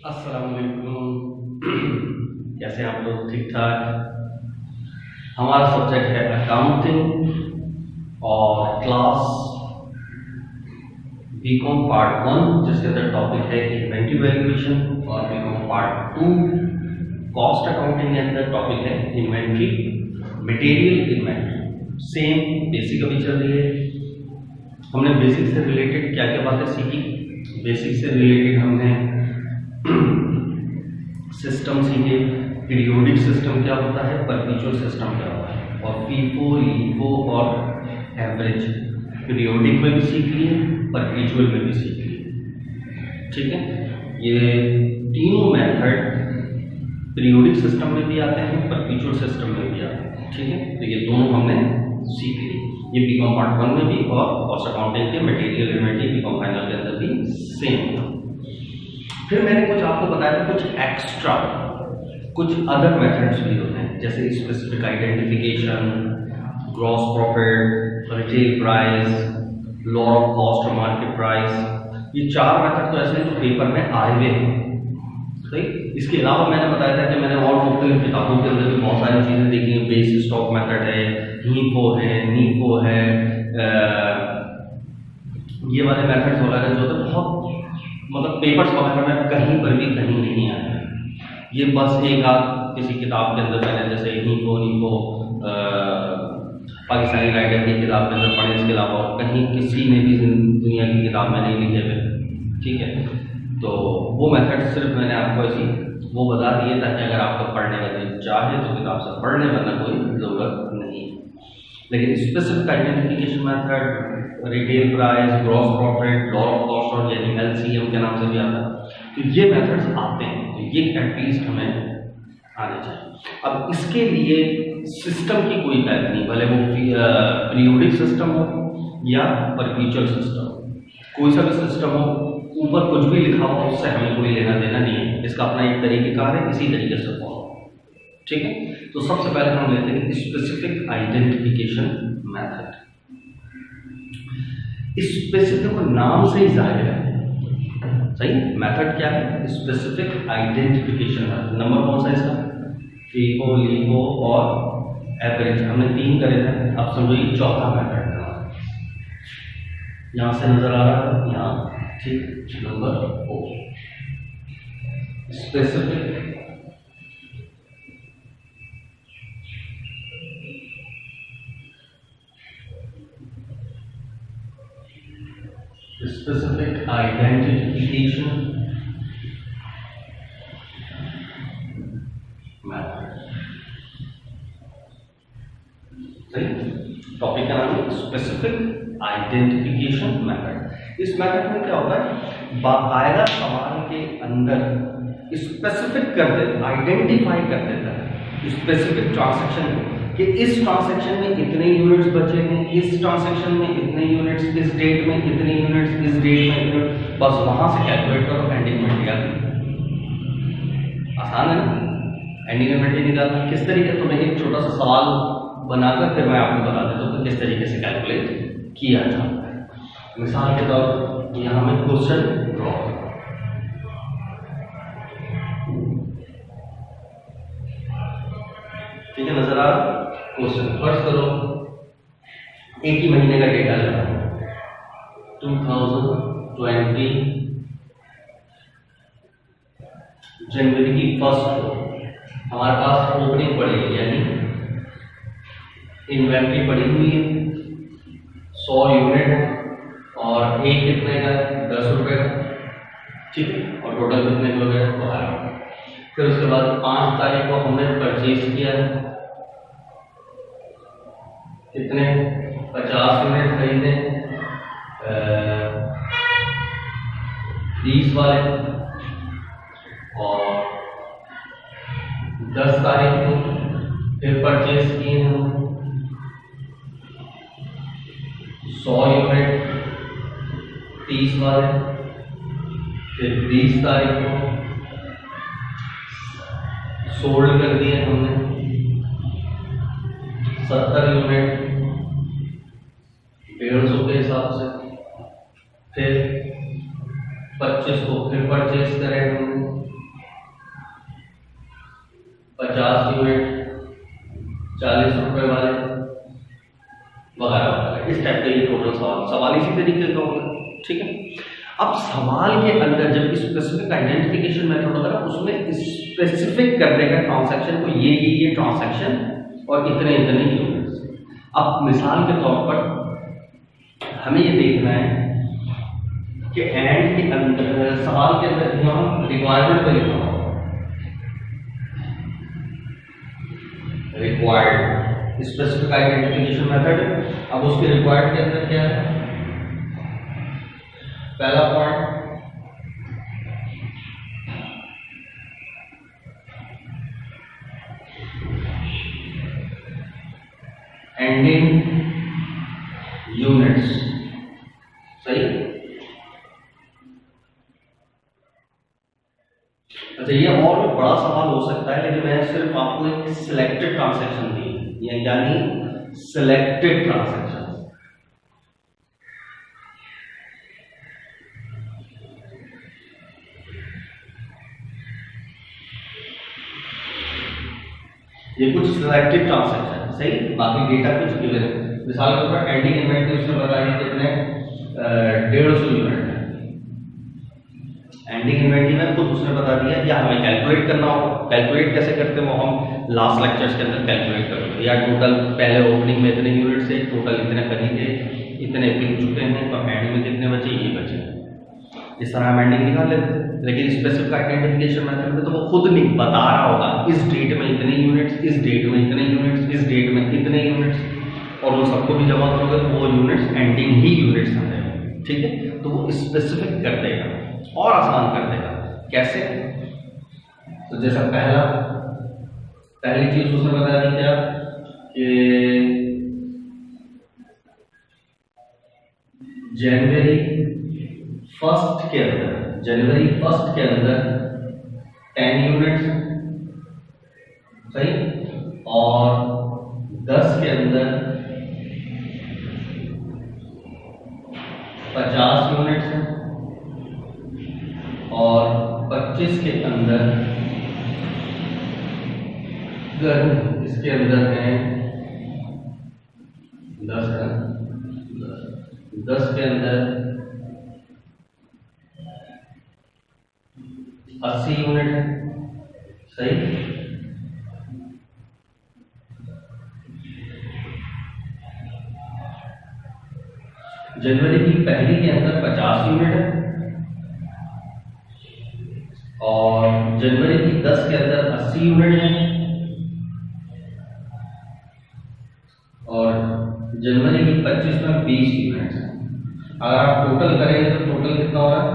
अस्सलाम वालेकुम। कैसे हैं आप लोग? ठीक ठाक। हमारा सब्जेक्ट है अकाउंटिंग और क्लास बीकॉम पार्ट 1, जिसके अंदर टॉपिक है इन्वेंटरी वैल्यूएशन, और बीकॉम पार्ट 2 कॉस्ट अकाउंटिंग के अंदर टॉपिक है inventory, material inventory. Same basic अभी चल रही है। हमने बेसिक से रिलेटेड क्या क्या बातें सीखी? बेसिक से रिलेटेड हमने सिस्टम सीखे, पीरियोडिक सिस्टम क्या होता है, परपेचुअल सिस्टम क्या होता है, और फीफो, लीफो और एवरेज पीरियोडिक में भी सीख लिए, परपेचुअल में भी सीख लिए। ठीक है, ये तीनों मेथड पीरियोडिक सिस्टम में भी आते हैं, परपेचुअल सिस्टम में भी आते हैं। ठीक है, तो ये दोनों हमने सीख लिए। ये बीकॉम पार्ट 1 में भी और कॉस्ट अकाउंटिंग के मटेरियल इन्वेंटरी बीकॉम फाइनल के अंदर भी सेम था। फिर मैंने कुछ आपको बताया था, कुछ एक्स्ट्रा, कुछ अदर मेथड्स भी होते हैं, जैसे specific identification, gross profit, retail price, law of cost और मार्केट प्राइस। ये 4 मेथड तो ऐसे हैं जो पेपर में आए हुए हैं। सही। इसके अलावा मैंने बताया था कि मैंने और मुख्तलिफ किताबों के अंदर भी बहुत सारी चीज़ें देखी हैं। बेस स्टॉक मेथड है, हीफो है, नीफो है, ये वाले मेथड्स वगैरह जो थे बहुत मतलब पेपर्स वगैरह में कहीं पर भी कहीं नहीं आए। ये बस एक आध किसी किताब के अंदर मैंने जैसे नीफो पाकिस्तानी राइटर की किताब के अंदर पढ़े, इसके अलावा कहीं किसी ने भी दुनिया की किताब में नहीं लिखे हुए। ठीक है, तो वो मेथड सिर्फ मैंने आपको ऐसी वो बता दिए ताकि अगर आपको पढ़ने का दिल चाहे तो किताब से पढ़ने, वरना कोई ज़रूरत नहीं। लेकिन specific identification method, retail price, gross profit, law of cost और यानी LCM के नाम से भी आता है, तो ये मेथड्स आते हैं, तो ये एटलीस्ट हमें आने चाहिए। अब इसके लिए सिस्टम की कोई बात नहीं, भले वो पीरियोडिक सिस्टम हो या परपेचुअल सिस्टम, कोई सा भी सिस्टम हो, ऊपर कुछ भी लिखा हो उससे हमें कोई लेना देना नहीं है। इसका अपना एक तरीक़ेकार है, इसी तरीके से फॉलो। ठीक है, तो सबसे पहले हम लेते हैं स्पेसिफिक आइडेंटिफिकेशन मेथड। स्पेसिफिक नाम से ही जाहिर है, सही। मेथड क्या है? Specific identification method. नंबर कौन सा है इसका? फीफो, लीफो और एवरेज। हमने 3 करे थे, अब समझो ये चौथा मेथड है। यहाँ से नजर आ रहा है, यहाँ। ठीक, number 4 specific specific identification method। सही, टॉपिक का नाम है स्पेसिफिक आइडेंटिफिकेशन मेथड। इस मेथड में क्या होता है, बाकायदा सवाल के अंदर स्पेसिफिक कर देता, आइडेंटिफाई कर देता है स्पेसिफिक ट्रांजैक्शन को, कि इस ट्रांजैक्शन में इतने यूनिट्स बचे हैं, इस ट्रांजैक्शन में इतने यूनिट्स, इस डेट में इतने यूनिट्स, इस डेट में इतने, बस वहां से कैलकुलेट करो, एंडिंग इन्वेंटरी। आसान है ना एंडिंग इन्वेंटरी निकालना? किस तरीके, तो मैं एक छोटा सा सवाल बनाकर फिर मैं आपको बता देता हूँ कि किस तरीके से कैलकुलेट किया जाता है। मिसाल के तौर पर यहाँ मैं क्वेश्चन ड्रॉ, ठीक है, नजर आ रहा क्वेश्चन। फर्स्ट करो एक ही महीने का डेटा लेना है, 2020 जनवरी की 1 को हमारे पास ओपनिंग पड़ी है, यानी इन्वेंट्री पड़ी हुई है 100 यूनिट है, और एक कितने का? 10 रुपये का। ठीक है, और टोटल कितने हो गए? 12। फिर उसके बाद 5 तारीख को हमने परचेज किया है, कितने? 50 यूनिट खरीदे, 30 वाले, और 10 तारीख को फिर परचेज किए हैं 100 यूनिट 30 वाले, फिर 20 तारीख को सोल्ड कर दिए हमने 70 यूनिट 150 के हिसाब से। फिर 25 को फिर परचेज करें हमने 50 यूनिट, 40 रुपए वाले वगैरह वगैरह, इस टाइप का ये टोटल सवाल इसी तरीके का होगा। ठीक है, अब सवाल के अंदर जब स्पेसिफिक आइडेंटिफिकेशन मेथड होगा उसमें स्पेसिफिक कर देगा ट्रांजैक्शन को, ये ट्रांजैक्शन और इतने इतने यूनिट्स। अब मिसाल के तौर पर हमें ये देखना है कि एंड के अंदर सवाल के अंदर हम रिक्वायरमेंट पे लिखा होगा रिक्वायर्ड स्पेसिफिक आइडेंटिफिकेशन मेथड। अब उसके रिक्वायर्ड के अंदर क्या है, पहला पॉइंट एंडिंग यूनिट्स, सही। अच्छा, ये और भी बड़ा सवाल हो सकता है, लेकिन मैं सिर्फ आपको एक सिलेक्टेड ट्रांजैक्शन दी, यानी सिलेक्टेड ट्रांजैक्शन। ये कुछ सिलेक्टेड ट्रांजैक्शन, सही, बाकी डेटा कुछ गिवन है। मिसाल के ऊपर एंडिंग इन्वेंटरी उसने बता दिया कितने 150 यूनिट है, एंडिंग इन्वेंटरी में कुछ उसने बता दिया, या हमें कैलकुलेट करना होगा। कैलकुलेट कैसे करते हैं वो हम लास्ट लेक्चर्स के अंदर कैलकुलेट करेंगे, या टोटल पहले ओपनिंग में इतने यूनिट से टोटल इतने खरीदे, इतने बिक चुके हैं, तो एंड में कितने बचे, ये बचे। इस तरह हम एंडिंग निकाल लेते हैं। लेकिन स्पेसिफिक आइडेंटिफिकेशन मेथड में तो वो खुद नहीं बता रहा होगा इस डेट में इतने यूनिट्स, इस डेट में इतने यूनिट्स, इस डेट में इतने यूनिट्स, और वो सबको भी जमा करोगे तो वो यूनिट्स एंडिंग ही यूनिट्स आ जाएंगे। ठीक है, तो वो स्पेसिफिक कर देगा और आसान कर देगा। कैसे, तो जैसा पहली चीज उसने बता दी क्या कि जनवरी फर्स्ट के अंदर 10 यूनिट्स, सही, और 10 के अंदर 50 यूनिट्स हैं, और 25 के अंदर इसके अंदर है 10 के अंदर 80 यूनिट है, सही। जनवरी की पहली के अंदर 50 यूनिट है, और जनवरी की 10 के अंदर 80 यूनिट है, और जनवरी की 25 में 20 यूनिट है। अगर आप टोटल करेंगे तो टोटल कितना हो रहा है,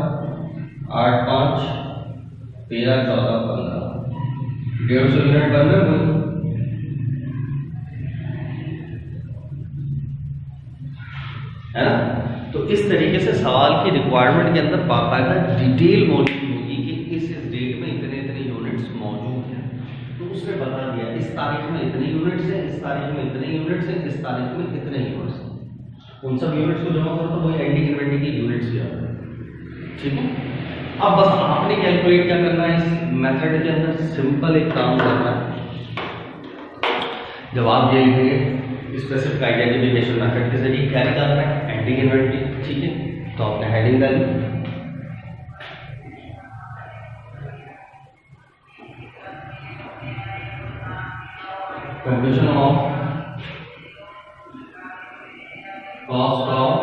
8 5 13 14 15, 150 यूनिट बन रहे है ना। तो इस तरीके से सवाल की रिक्वायरमेंट के अंदर बाकायदा डिटेल मौजूद होगी कि इस डेट में इतने इतने यूनिट्स मौजूद हैं। तो उसने बता दिया इस तारीख में इतने यूनिट्स हैं, इस तारीख में इतने यूनिट्स हैं, इस तारीख में इतने यूनिट्स हैं। उन सब यूनिट्स को जमा करो तो वही एंडिंग इन्वेंटरी के यूनिट्स ही आते हैं। ठीक है, अब बस आपने कैलकुलेट क्या करना है, इस मेथड के अंदर सिंपल एक काम करना है। जब आप ये लिखेंगे स्पेसिफिक आइडेंटिफिकेशन मेथड के जरिए क्या निकालना है, एंडिंग इन्वेंटरी। ठीक है, तो आपने हेडिंग डाली, computation of cost of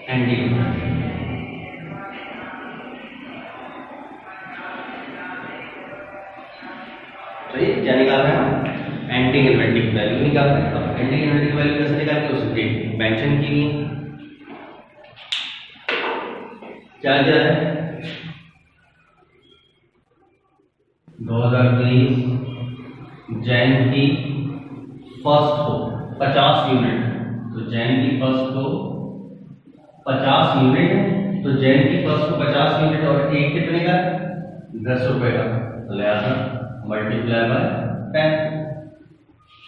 ending. सही, क्या निकाल रहे हैं हम, एंडिंग इन्वेंटरी की वैल्यू निकाल रहे हैं। अब एंडिंग इन्वेंटरी की वैल्यू कैसे निकालते हैं, उस डेट मेंशन की गई क्या है 2023 जैन की फर्स्ट को 50 यूनिट, तो जैन की फर्स्ट को 50 यूनिट है, तो जैन की फर्स्ट को 50 यूनिट और एक कितने का 10 रुपए का, तो लिहाजा मल्टीप्लाई बाय 10,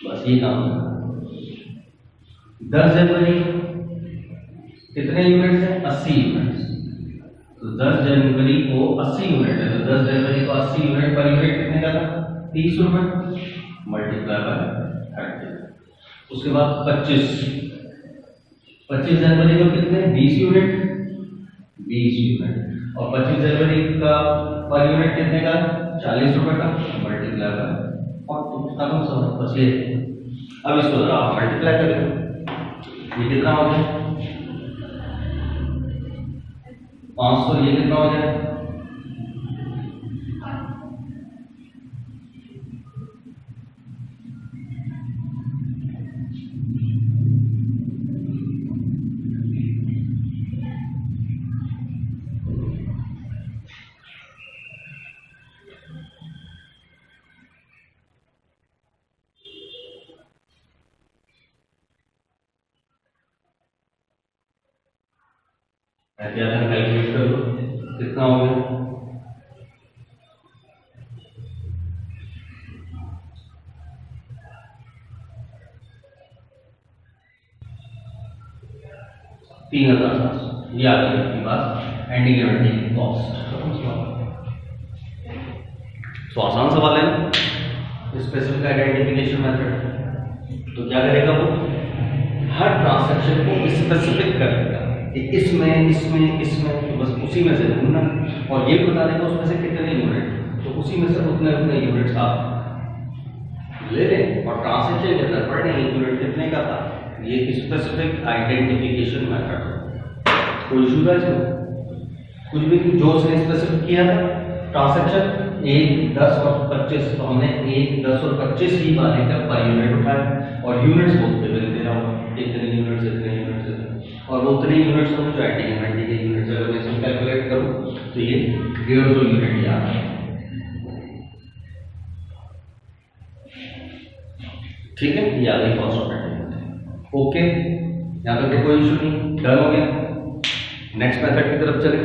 बस ये काम है। 10 जनवरी कितने यूनिट्स हैं, 80 यूनिट्स, तो 10 जनवरी को 80 यूनिट है, तो 10 जनवरी को 80 यूनिट पर यूनिट कितने का था? 30 रुपए मल्टीप्लाई बाय 30। उसके बाद 25 जनवरी को कितने? 20 यूनिट, 20 यूनिट, और 25 जनवरी का पर यूनिट कितने का? 40 रुपए का मल्टीप्लाई बाय 40। बस ये। अब इसको जरा आप मल्टीप्लाई करें, ये कितना हो गया? 500। ये कितना हो जाए? कैलकुलेट कर लो कितना हो गया? $3,700। ये आ गई आपकी बात एंडिंग इन्वेंटरी कॉस्ट। तो आसान सवाल है ना, स्पेसिफिक आइडेंटिफिकेशन मेथड। तो क्या करेगा वो? हर ट्रांसैक्शन को स्पेसिफिक करेगा, इसमें इसमें इसमें, तो बस उसी में से ढूंढना और ये बता देगा उसमें से कितने यूनिट, तो उसी में से उतने उतने यूनिट्स आप ले लें और ट्रांसैक्शन के अंदर पढ़ रहे यूनिट कितने का था। ये स्पेसिफिक आइडेंटिफिकेशन मेथड। कोई इशू था इसमें? कुछ भी नहीं, जो उसने स्पेसिफिक किया था ट्रांसैक्शन 1, 10 और 25, तो हमने 1, 10 और 25 ही वाले का पर यूनिट उठाया और यूनिट्स को दे रहा हूँ, इतने यूनिट्स इतने यूनिट्स और वो उतने यूनिट्स को जो एंडिंग इन्वेंटरी के यूनिट्स अगर मैं इसमें कैलकुलेट करूँ तो ये 150 यूनिट आ रहा है। ठीक है, ये आ गई कॉस्ट ऑफ एंडिंग। ओके, यहाँ तक तो कोई इशू नहीं, डन हो गया। नेक्स्ट मेथड की तरफ चले।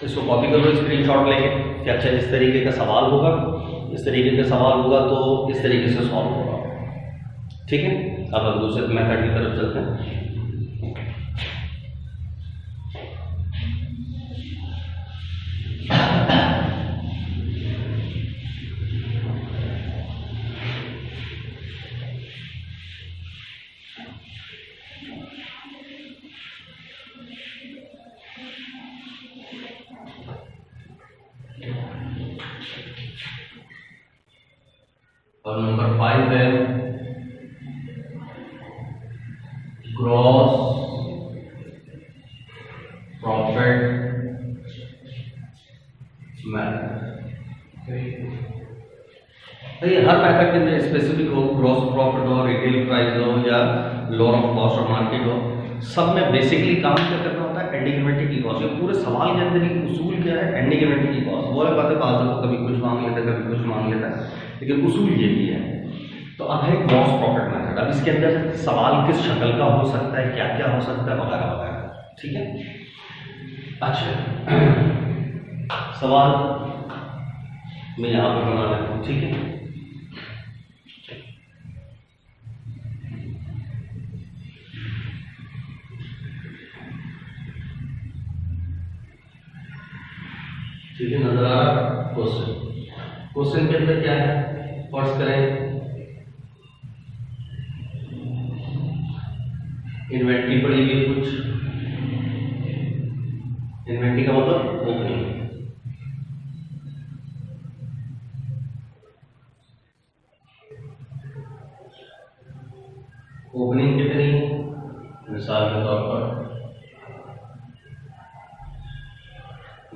इसको कॉपी करो स्क्रीनशॉट लेके कि अच्छा इस तरीके का सवाल होगा, इस तरीके का सवाल होगा तो इस तरीके से सॉल्व होगा। ठीक है, अब हम दूसरे मेथड की तरफ चलते हैं। और नंबर 5 है ग्रॉस प्रॉफिट मेथड। ये हर मेथड के अंदर स्पेसिफिक हो, ग्रॉस प्रॉफिट हो, रिटेल प्राइस हो या लोअर ऑफ कॉस्ट और मार्केट हो, सब में बेसिकली काम क्या करना होता है? एंडिंग इन्वेंटरी की कॉस्ट। पूरे सवाल के अंदर ही उसूल क्या है? एंडिंग इन्वेंटरी की कॉस्ट। वो बात है, बात तो कभी कुछ मांग लेता है, कभी कुछ मांग लेता है, लेकिन उसूल ये भी है। तो अब है ग्रॉस प्रॉफिट मेथड। अब इसके अंदर सवाल किस शक्ल का हो सकता है, क्या क्या हो सकता है, वगैरह वगैरह। ठीक है, अच्छा सवाल मैं यहाँ पर बना लेता हूँ। ठीक है, ठीक है, नजर आ रहा क्वेश्चन। क्वेश्चन के अंदर क्या है? फर्स्ट करें इन्वेंटरी पड़ी हुई कुछ, इन्वेंटरी का मतलब ओपनिंग। ओपनिंग कितनी? मिसाल के तौर पर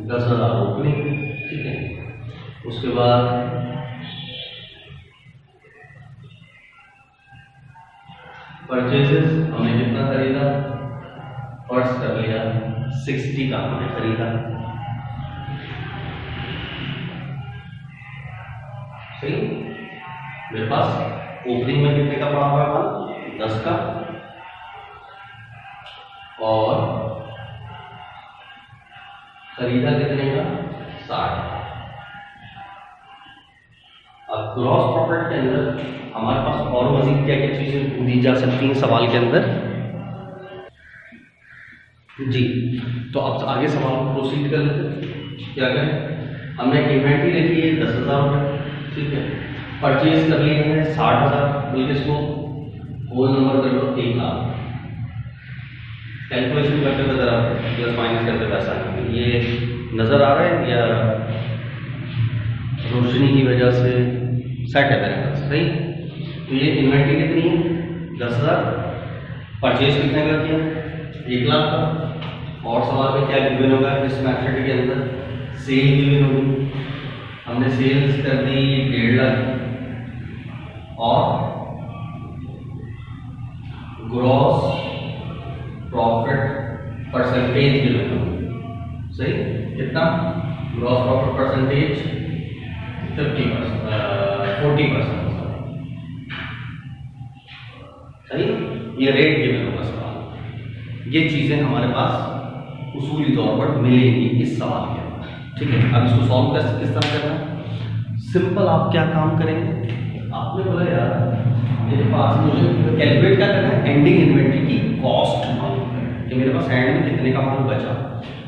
10,000 ओपनिंग। ठीक है, उसके बाद परचेजेस हमने कितना खरीदा? फर्स्ट कर लिया 60 का हमने खरीदा। सही, मेरे पास ओपनिंग में कितने का पड़ा हुआ था? 10 का, और खरीदा कितने का? 60। अब ग्रॉस प्रॉफिट के अंदर हमारे पास और मजीद क्या क्या चीजें दी जा सकती हैं सवाल के अंदर? जी, तो अब आगे सवाल प्रोसीड कर लेते हैं। क्या करें, हमने इन्वेंट्री लिखी है 10,000 रुपये, ठीक है, परचेज कर लिए हैं 60,000, बल्कि इसको होल नंबर कर लो 1 लाख। कैलकुलेशन करते हुए जरा प्लस माइनस करते हुए ऐसा नहीं, ये नज़र आ रहा है या रोशनी की वजह से सेट है मेरे पास, सही। तो ये इन्वेंट्री कितनी है 10,000, परचेज कितने का किया 1 लाख का, और सवाल में क्या गिवन होगा इस मैथड के अंदर, सेल गिवन होगी, हमने सेल्स कर दी 1.5 लाख और ग्रॉस प्रॉफिट परसेंटेज गिवन होगी, सही। कितना ग्रॉस प्रॉफिट परसेंटेज 40%, सही। ये रेट गिवन होगा सवाल, ये चीजें हमारे पास उसूली तौर पर मिलेंगी इस सवाल के अंदर, ठीक है। अब इसको सॉल्व किस तरह करना है, सिंपल आप क्या काम करेंगे, आपने बोला यार मेरे पास मुझे कैलकुलेट क्या करना है, एंडिंग इन्वेंट्री की कॉस्ट मालूम करना कि मेरे पास एंड में कितने का माल बचा।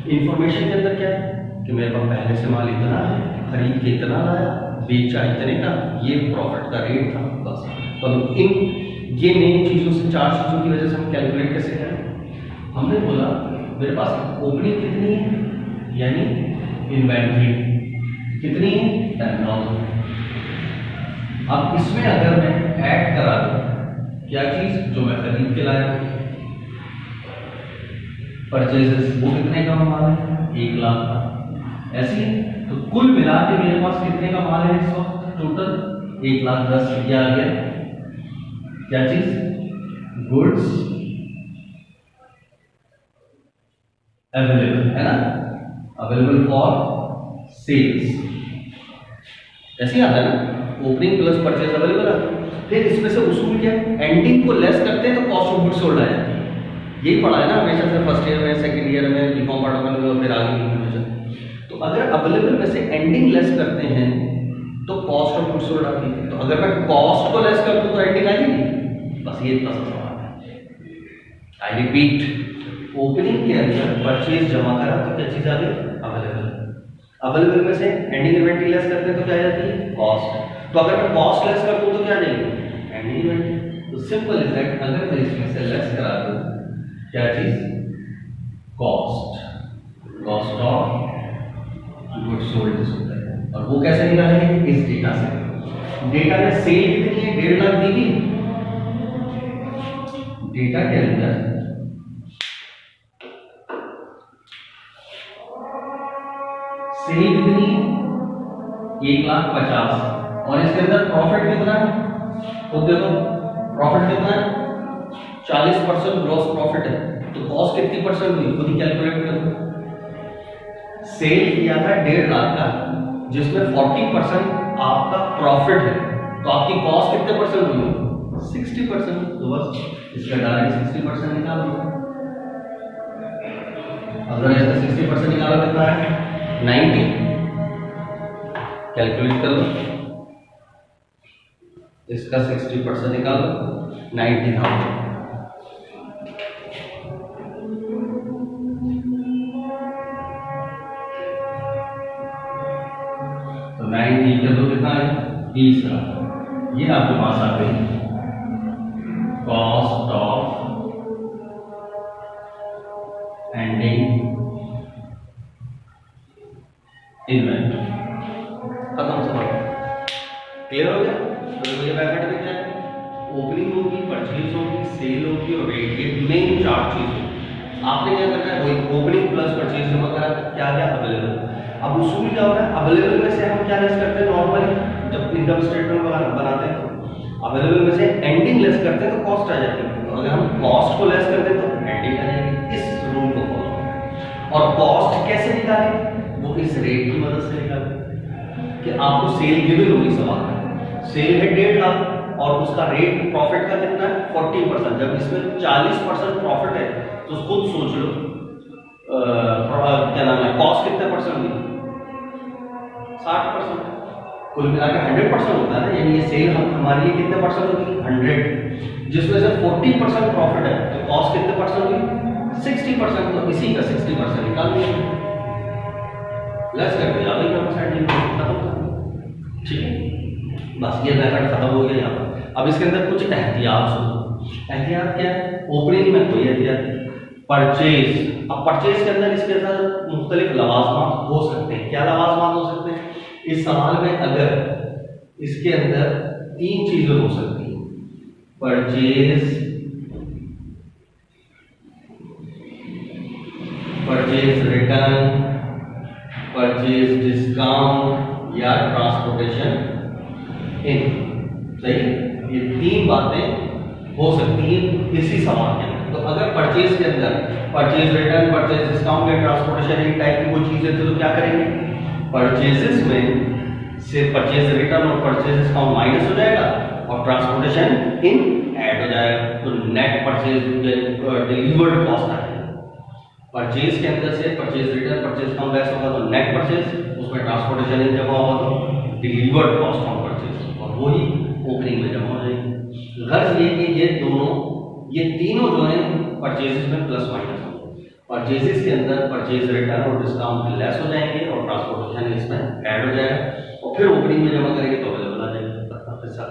इन्फॉर्मेशन के अंदर क्या है कि मेरे पास पहले से माल इतना है, खरीद के इतना लाया, बेचा इतने का, ये प्रॉफिट का रेट था, बस। तो इन ये मेन चीज़ों से, 4 चीज़ों की वजह से हम कैलकुलेट कैसे करें, हमने बोला मेरे पास ओपनिंग कितनी है, यानी इन्वेंट्री कितनी है 10,000। अब इसमें अगर मैं ऐड करा दूं क्या चीज, जो मैं खरीद के लाया, परचेजेस वो कितने का माल है 1 लाख का, ऐसे तो कुल मिला के मेरे पास कितने का माल है इस वक्त टोटल 1,10,000। ये आ गया क्या चीज, गुड्स अवेलेबल, है ना, अवेलेबल फॉर सेल्स, ऐसे ही आता है ना, ओपनिंग प्लस परचेज अवेलेबल है। फिर इसमें से उसूल क्या है, एंडिंग को लेस करते हैं तो कॉस्ट ऑफ गुड्स सोल्ड आ जाती है। यही पढ़ा है ना हमेशा से, फर्स्ट ईयर में, सेकंड ईयर में, बीकॉम पार्ट में, फिर आगे की। तो अगर अवेलेबल में से एंडिंग लेस करते हैं तो कॉस्ट ऑफ गुड्स सोल्ड आती है। तो अगर मैं कॉस्ट को लेस कर दूं तो एंडिंग आएगी, बस ये इतना सा सवाल है। आई रिपीट, ओपनिंग के अंदर परचेज जमा करा तो क्या चीज आ गई, अवेलेबल। अवेलेबल में से एंडिंग इन्वेंट्री लेस करते हैं तो क्या आ जाती है, कॉस्ट। तो अगर मैं कॉस्ट लेस कर दूं तो क्या आ जाएगी, एंडिंग इन्वेंट्री। तो सिंपल इज दैट, अगर मैं इसमें से लेस करा दूं क्या चीज, कॉस्ट ऑफ गुड्स सोल्ड होता है। और वो कैसे निकालेंगे, इस डेटा से। डेटा में सेल कितनी है 1.5 लाख दी गई, डेटा के अंदर सेल कितनी है 1,50,000, और इसके अंदर प्रॉफिट कितना है, तो देखो प्रॉफिट कितना है 40% ग्रॉस प्रॉफिट है, तो कॉस्ट कितनी परसेंट हुई खुद ही कैलकुलेट करो। सेल किया था 1.5 लाख का, जिसमें 40% आपका प्रॉफिट है, तो आपकी कॉस्ट कितने परसेंट हुई, 60%। तो बस इसका डायरेक्ट 60% निकाल दो। अगर इसका 60% निकालो कितना है 90, कैलकुलेट कर लो, इसका 60% निकालो 90,000। तो 90 कर दो कितना है 20,000। ये आपके पास आ गई कॉस्ट ऑफ एंडिंग इन्वेंट्री। खत्म सवाल, क्लियर हो गया। तो ये पैकेट में क्या है, ओपनिंग होगी, परचेज होगी, सेल होगी और रेट, ये मेन 4 चीज होगी। आपने क्या करना है, वही ओपनिंग प्लस परचेज जमा करा, क्या क्या अवेलेबल। अब उसूल क्या हो रहा है, अवेलेबल में से हम क्या लेस करते हैं नॉर्मली, जब इनकम स्टेटमेंट बनाते हैं तो अवेलेबल में से एंडिंग लेस करते हैं तो कॉस्ट आ जाती है। तो अगर हम कॉस्ट को लेस करते हैं तो एंडिंग आ जाएगी। इस रूल को फॉलो करें। और कॉस्ट कैसे निकालें, वो इस रेट की मदद से निकालें कि आपको सेल गिवन होगी सवाल में, सेल है 1.5 लाख और उसका रेट प्रॉफिट का कितना है 40%। जब इसमें 40% प्रॉफिट है तो खुद सोच लो क्या नाम है, कॉस्ट कितने परसेंट हुई 60%। कुल मिला के 100% होता है ना, यानी ये सेल हमारे लिए कितने परसेंट होगी 100, जिसमें से 40% प्रॉफिट है तो कॉस्ट कितने परसेंट हुई 60%। 60% तो इसी का 60% निकाल दिया, लेस कर दिया, अभी खत्म कर दिया। ठीक है, बस ये मेथड खत्म हो गया यहाँ पर। अब इसके अंदर कुछ एहतियात हो। एहतियात क्या है? ओपनिंग में कोई एहतियात, परचेज। अब परचेज के अंदर इसके अंदर मुख्तलिफ लवाजमात हो सकते हैं। क्या लवाजमात हो सकते हैं इस सवाल में? अगर इसके अंदर 3 चीजें हो सकती हैं, purchase, purchase return, purchase discount या ट्रांसपोर्टेशन इन। सही है, ये 3 बातें हो सकती हैं इसी सवाल के अंदर। तो अगर परचेज के अंदर परचेज रिटर्न, परचेज डिस्काउंट या ट्रांसपोर्टेशन इन टाइप की कोई चीजें थी तो क्या करेंगे? परचेजेस में से परचेज रिटर्न और परचेज डिस्काउंट माइनस हो जाएगा और ट्रांसपोर्टेशन इन ऐड हो जाएगा, तो नेट परचेज डिलीवर्ड कॉस्ट आ जाएगा। परचेज के अंदर से purchase return, purchase discount less होगा तो नेट परचेज, उसमें ट्रांसपोर्टेशन इन जमा होगा तो डिलीवर्ड कॉस्ट ऑन परचेज, और वही ओपनिंग में जमा हो जाएगी। गर्ज ये कि ये दोनों, ये तीनों जो है परचेजेस में प्लस माइनस होंगे। परचेजेस के अंदर परचेज रिटर्न और डिस्काउंट लेस हो जाएंगे और ट्रांसपोर्टेशन इसमें ऐड हो जाएगा, और फिर ओपनिंग में जमा करेंगे तो अवेलेबल आ जाएगा पैसा।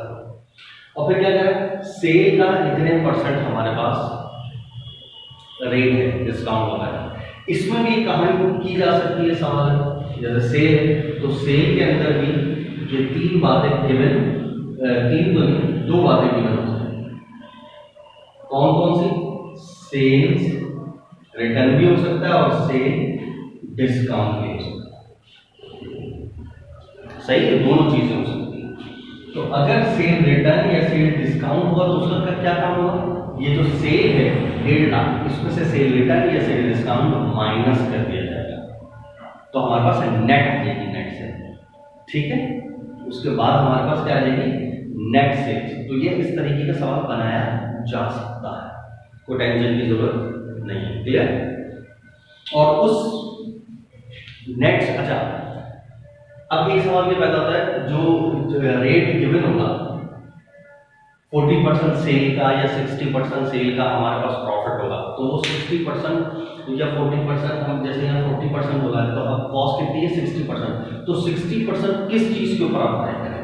और फिर क्या करें? सेल का इतने % हमारे पास रेट है, डिस्काउंट वगैरह, इसमें भी कहानी की जा सकती है सवाल। जैसे सेल है तो सेल के अंदर भी ये 3 बातें गिवन, 3 तो नहीं 2 बातें गिवन हो सकती हैं। कौन कौन सी? सेल्स रिटर्न भी हो सकता है और सेल डिस्काउंट भी हो सकता है। सही है, दोनों चीजें हो सकती हैं। तो अगर सेल रिटर्न या सेल डिस्काउंट होगा तो उसका क्या काम होगा? ये जो सेल है 1.5 लाख, इसमें से सेल रिटर्न या सेल डिस्काउंट माइनस कर दिया जाएगा, तो हमारे पास नेट आ जाएगी, नेट सेल। ठीक है, उसके बाद हमारे पास क्या आ जाएगी? Net sales. तो ये इस तरीके का सवाल बनाया जा सकता है, कोई टेंशन की जरूरत नहीं है। क्लियर? और उस नेट, अच्छा अब एक सवाल ये पैदा होता है, जो रेट गिवन होगा 40% सेल का या 60% सेल का हमारे पास प्रॉफिट होगा, तो वो 60% या 40%, हम जैसे यहाँ 40% होगा तो अब कॉस्ट कितनी है? 60%। तो 60% किस चीज के ऊपर अप्लाई करें?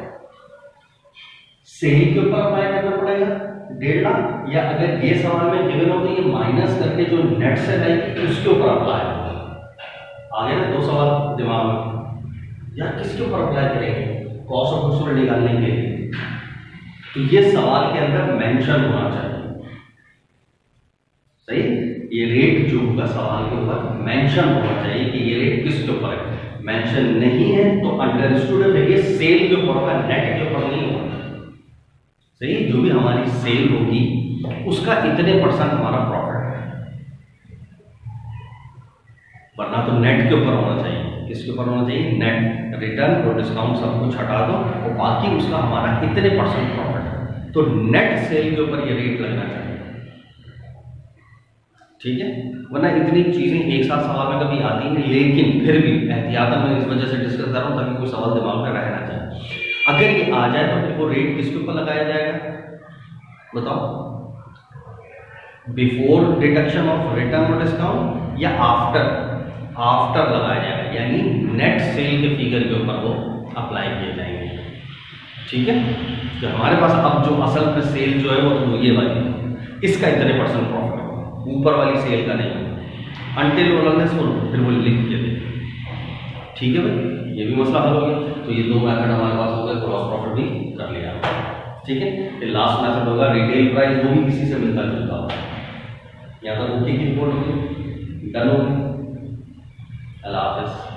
सेल के ऊपर अप्लाई करना पड़ेगा 1.5 लाख, या अगर ये सवाल में गिवन होती है माइनस करके जो नेट सेल आएगी उसके ऊपर अप्लाई होगा। आगे ना 2 सवाल दिमाग में, या किसके ऊपर अप्लाई करेंगे? कॉस्ट ऑफ गुड्स सोल्ड निकालने के लिए। तो ये सवाल के अंदर मेंशन होना चाहिए। सही, ये रेट जो होगा सवाल के ऊपर मेंशन होना चाहिए कि ये रेट किसके ऊपर है। मेंशन नहीं है तो अंडरस्टूड है ये सेल के ऊपर होगा, नेट के ऊपर नहीं होगा। सही, जो भी हमारी सेल होगी उसका इतने % हमारा प्रॉफिट है, वरना तो नेट के ऊपर होना चाहिए। किसके ऊपर होना चाहिए? नेट। रिटर्न और डिस्काउंट सब कुछ हटा दो और बाकी उसका हमारा इतने % प्रॉफिट है, तो नेट सेल के ऊपर ये रेट लगना चाहिए। ठीक है, वरना इतनी चीजें एक साथ सवाल में कभी आती हैं, लेकिन फिर भी एहतियातन मैं इस वजह से डिस्कस कर रहा हूं ताकि कोई सवाल दिमाग में रहना चाहिए। अगर ये आ जाए तो फिर वो रेट किसके ऊपर लगाया जाएगा? बताओ, बिफोर डिडक्शन ऑफ रिटर्न और डिस्काउंट या आफ्टर? आफ्टर लगाया जाएगा, यानी नेट सेल के फिगर के ऊपर वो अप्लाई किए जाएंगे। ठीक है, तो हमारे पास अब जो असल में सेल जो है वो ये वाली, इसका इतने % प्रॉफिट होगा, ऊपर वाली सेल का नहीं। अनटिल फिर वो लिख के दे। ठीक है भाई, ये भी मसला हल हो गया। तो ये 2 मेथड हमारे पास हो गए, क्रॉस प्रॉफिट भी कर लिया। ठीक है, फिर लास्ट मेथड होगा रिटेल प्राइस, वो भी किसी से मिलता जुलता होगा। यहाँ तक ओके की रिपोर्ट होगी, डन होगी। अल्लाह हाफिज़।